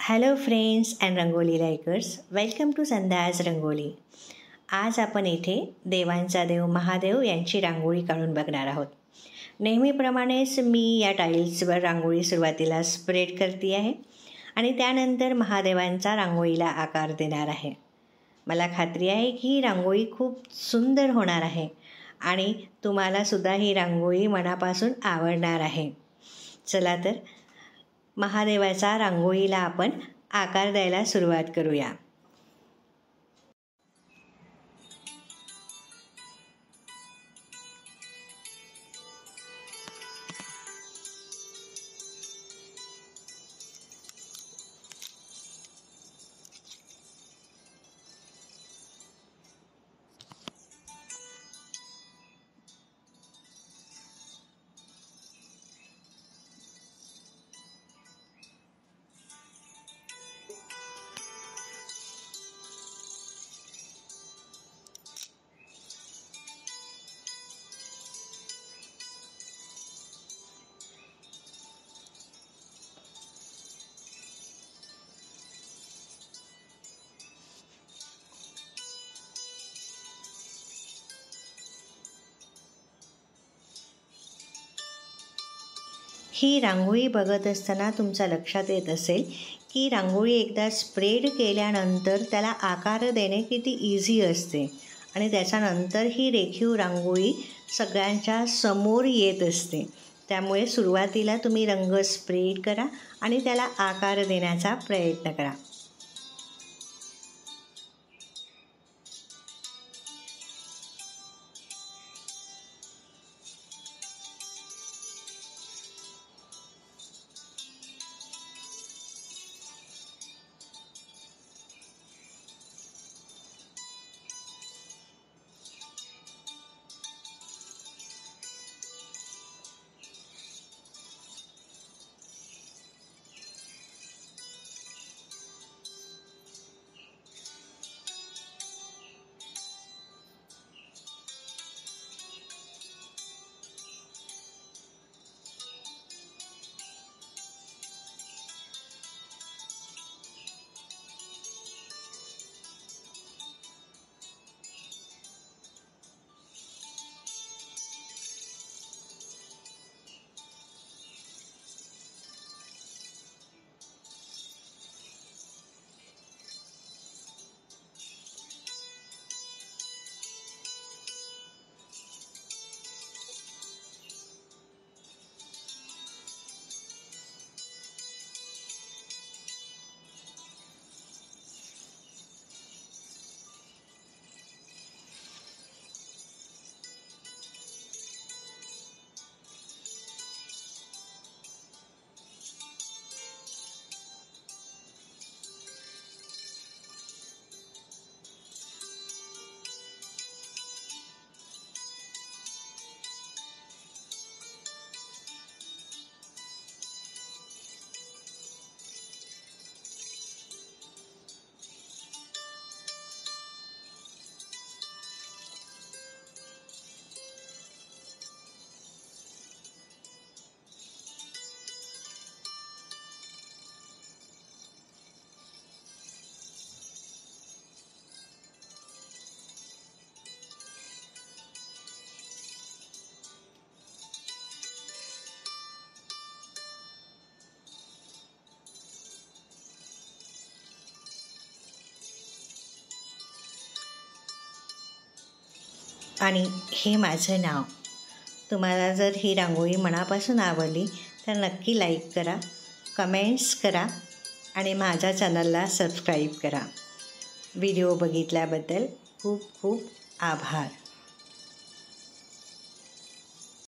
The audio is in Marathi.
Hello friends and rangoli likers, welcome to Sandhya's rangoli. आज आपण इथे देवांचा देव महादेव यांची रांगोळी काढून बघणार आहोत। नेहमीप्रमाणेच मी या टाईल्सवर रांगोळी सुरुवातीला स्प्रेड करते आहे आणि त्यानंतर महादेवांचा रांगोळीला आकार देणार आहे। मला खात्री आहे की ही रांगोळी खूप सुंदर होणार आहे आणि तुम्हालासुद्धा ही रांगोळी मनापासून आवडणार आहे। चला तर महादेवाचा रांगोळीला आपण आकार द्यायला सुरुवात करूया। ही रांगोळी बघत असताना तुमच्या लक्षात येत असेल की रांगोळी एकदा स्प्रेड केल्यानंतर त्याला आकार देणे किती इझी असते आणि त्याच्यानंतर ही रेखीव रांगोळी सगळ्यांच्या समोर येत असते। त्यामुळे सुरुवातीला तुम्ही रंग स्प्रेड करा आणि त्याला आकार देण्याचा प्रयत्न करा। आणि हे माझं नाव। तुम्हाला जर ही रांगोळी मनापासून आवडली तर नक्की लाईक करा, कमेंट्स करा आणि माझ्या चॅनलला सबस्क्राईब करा। व्हिडिओ बघितल्याबद्दल खूप खूप आभार।